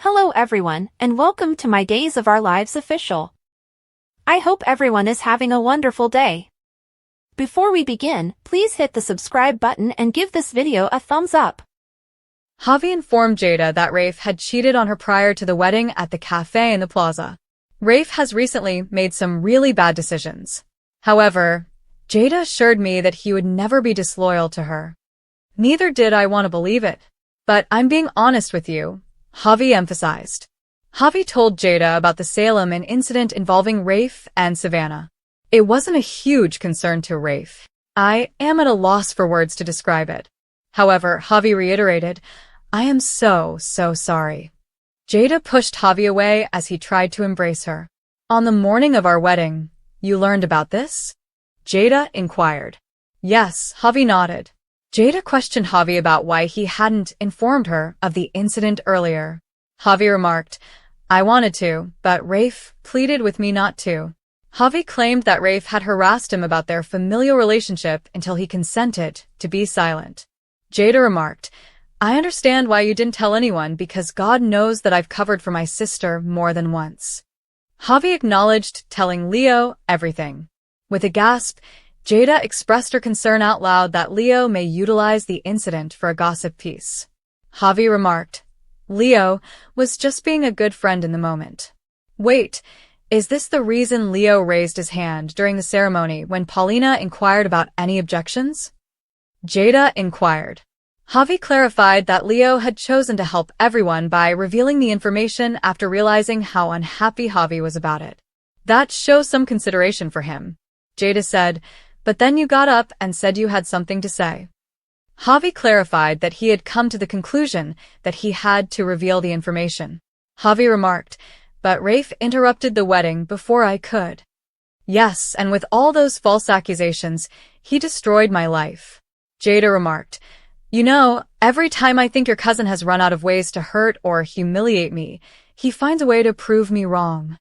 Hello everyone, and welcome to my Days of Our Lives official. I hope everyone is having a wonderful day. Before we begin, please hit the subscribe button and give this video a thumbs up. Javi informed Jada that Rafe had cheated on her prior to the wedding at the cafe in the plaza. Rafe has recently made some really bad decisions. However, Jada assured me that he would never be disloyal to her. Neither did I want to believe it. But I'm being honest with you, Javi emphasized. Javi told Jada about the Salem incident involving Rafe and Savannah. It wasn't a huge concern to Rafe. I am at a loss for words to describe it. However, Javi reiterated, I am so sorry. Jada pushed Javi away as he tried to embrace her. On the morning of our wedding, you learned about this? Jada inquired. Yes, Javi nodded. Jada questioned Javi about why he hadn't informed her of the incident earlier. Javi remarked, I wanted to, but Rafe pleaded with me not to. Javi claimed that Rafe had harassed him about their familial relationship until he consented to be silent. Jada remarked, I understand why you didn't tell anyone because God knows that I've covered for my sister more than once. Javi acknowledged telling Leo everything. With a gasp, Jada expressed her concern out loud that Leo may utilize the incident for a gossip piece. Javi remarked, Leo was just being a good friend in the moment. Wait, is this the reason Leo raised his hand during the ceremony when Paulina inquired about any objections? Jada inquired. Javi clarified that Leo had chosen to help everyone by revealing the information after realizing how unhappy Javi was about it. That shows some consideration for him. Jada said, but then you got up and said you had something to say. Javi clarified that he had come to the conclusion that he had to reveal the information. Javi remarked, but Rafe interrupted the wedding before I could. Yes, and with all those false accusations, he destroyed my life. Jada remarked, you know, every time I think your cousin has run out of ways to hurt or humiliate me, he finds a way to prove me wrong.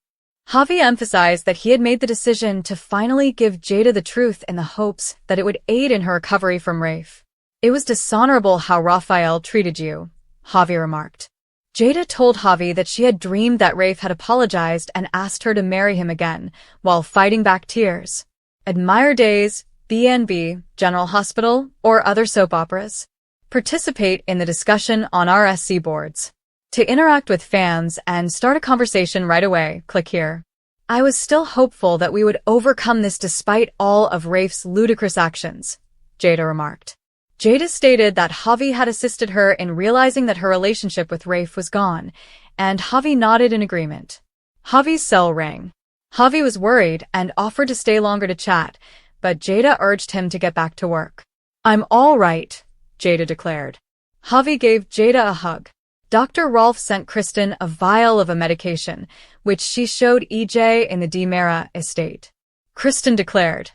Javi emphasized that he had made the decision to finally give Jada the truth in the hopes that it would aid in her recovery from Rafe. It was dishonorable how Raphael treated you, Javi remarked. Jada told Javi that she had dreamed that Rafe had apologized and asked her to marry him again, while fighting back tears. Admire Days, B&B, General Hospital, or other soap operas. Participate in the discussion on our SC boards. To interact with fans and start a conversation right away, click here. I was still hopeful that we would overcome this despite all of Rafe's ludicrous actions, Jada remarked. Jada stated that Javi had assisted her in realizing that her relationship with Rafe was gone, and Javi nodded in agreement. Javi's cell rang. Javi was worried and offered to stay longer to chat, but Jada urged him to get back to work. I'm all right, Jada declared. Javi gave Jada a hug. Dr. Rolfe sent Kristen a vial of a medication, which she showed EJ in the DiMera estate. Kristen declared,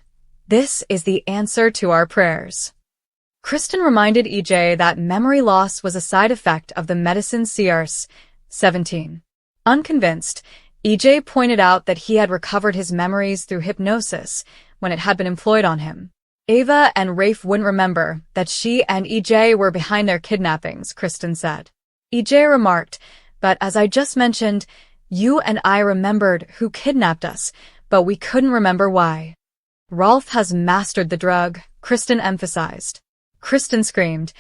this is the answer to our prayers. Kristen reminded EJ that memory loss was a side effect of the medicine CRS-17. Unconvinced, EJ pointed out that he had recovered his memories through hypnosis when it had been employed on him. Ava and Rafe wouldn't remember that she and EJ were behind their kidnappings, Kristen said. EJ remarked, but as I just mentioned, you and I remembered who kidnapped us, but we couldn't remember why. Rolfe has mastered the drug, Kristen emphasized. Kristen screamed,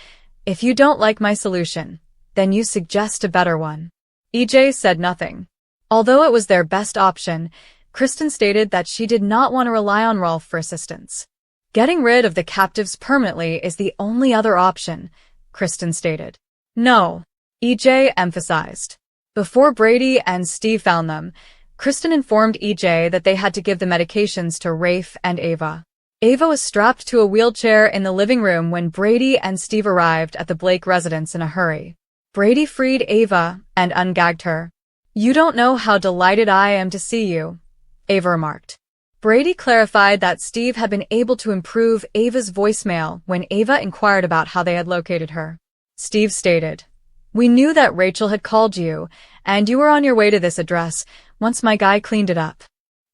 if you don't like my solution, then you suggest a better one. EJ said nothing. Although it was their best option, Kristen stated that she did not want to rely on Rolfe for assistance. Getting rid of the captives permanently is the only other option, Kristen stated. No, EJ emphasized. Before Brady and Steve found them, Kristen informed EJ that they had to give the medications to Rafe and Ava. Ava was strapped to a wheelchair in the living room when Brady and Steve arrived at the Blake residence in a hurry. Brady freed Ava and ungagged her. You don't know how delighted I am to see you, Ava remarked. Brady clarified that Steve had been able to improve Ava's voicemail when Ava inquired about how they had located her. Steve stated, we knew that Rachel had called you, and you were on your way to this address once my guy cleaned it up.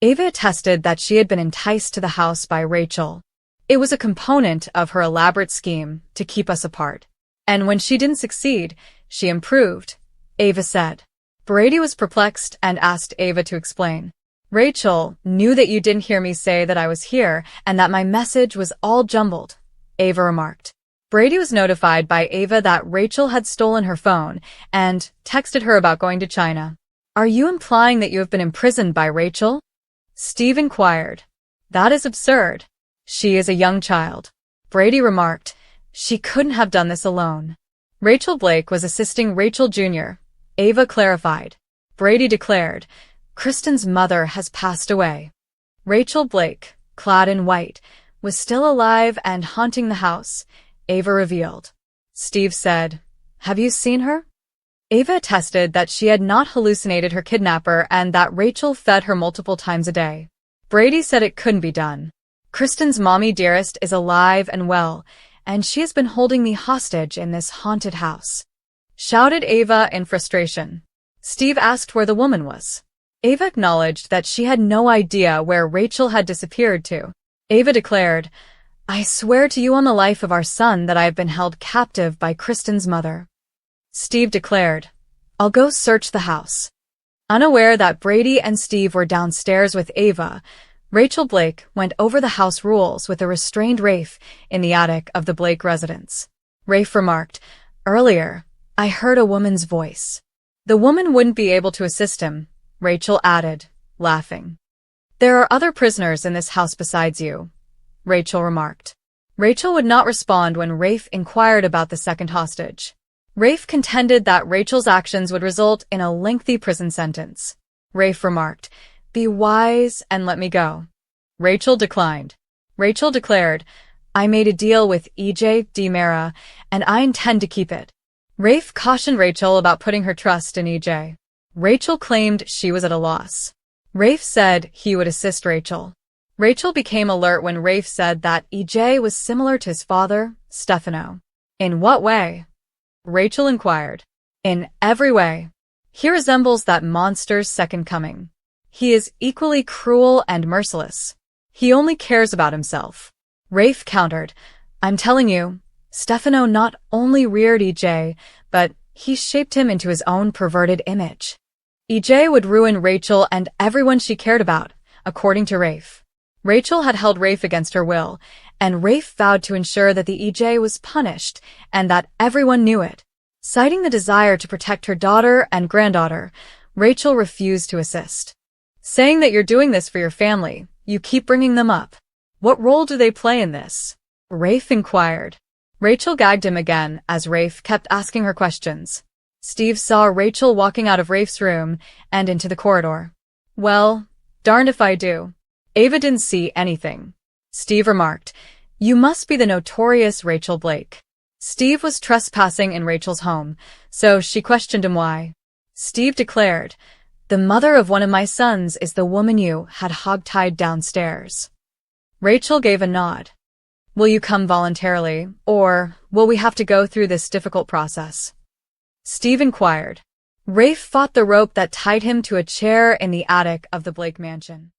Ava attested that she had been enticed to the house by Rachel. It was a component of her elaborate scheme to keep us apart. And when she didn't succeed, she improved, Ava said. Brady was perplexed and asked Ava to explain. Rachel knew that you didn't hear me say that I was here and that my message was all jumbled, Ava remarked. Brady was notified by Ava that Rachel had stolen her phone and texted her about going to China. Are you implying that you have been imprisoned by Rachel? Steve inquired. That is absurd. She is a young child. Brady remarked. She couldn't have done this alone. Rachel Blake was assisting Rachel Jr., Ava clarified. Brady declared. Kristen's mother has passed away. Rachel Blake, clad in white, was still alive and haunting the house, Ava revealed. Steve said, Have you seen her? Ava attested that she had not hallucinated her kidnapper and that Rachel fed her multiple times a day. Brady said it couldn't be done. Kristen's mommy dearest is alive and well, and she has been holding me hostage in this haunted house, shouted Ava in frustration. Steve asked where the woman was. Ava acknowledged that she had no idea where Rachel had disappeared to. Ava declared, I swear to you on the life of our son that I have been held captive by Kristen's mother. Steve declared, I'll go search the house. Unaware that Brady and Steve were downstairs with Ava, Rachel Blake went over the house rules with a restrained Rafe in the attic of the Blake residence. Rafe remarked, Earlier, I heard a woman's voice. The woman wouldn't be able to assist him, Rachel added, laughing. There are other prisoners in this house besides you, Rachel remarked. Rachel would not respond when Rafe inquired about the second hostage. Rafe contended that Rachel's actions would result in a lengthy prison sentence. Rafe remarked, Be wise and let me go. Rachel declined. Rachel declared, I made a deal with EJ DiMera, and I intend to keep it. Rafe cautioned Rachel about putting her trust in EJ. Rachel claimed she was at a loss. Rafe said he would assist Rachel. Rachel became alert when Rafe said that EJ was similar to his father, Stefano. In what way? Rachel inquired. In every way. He resembles that monster's second coming. He is equally cruel and merciless. He only cares about himself. Rafe countered, I'm telling you, Stefano not only reared EJ, but he shaped him into his own perverted image. EJ would ruin Rachel and everyone she cared about, according to Rafe. Rachel had held Rafe against her will, and Rafe vowed to ensure that the EJ was punished and that everyone knew it. Citing the desire to protect her daughter and granddaughter, Rachel refused to assist. Saying that you're doing this for your family, you keep bringing them up. What role do they play in this? Rafe inquired. Rachel gagged him again as Rafe kept asking her questions. Steve saw Rachel walking out of Rafe's room and into the corridor. Well, darned if I do. Ava didn't see anything. Steve remarked, You must be the notorious Rachel Blake. Steve was trespassing in Rachel's home, so she questioned him why. Steve declared, The mother of one of my sons is the woman you had hogtied downstairs. Rachel gave a nod. Will you come voluntarily, or will we have to go through this difficult process? Steve inquired. Rafe fought the rope that tied him to a chair in the attic of the Blake mansion.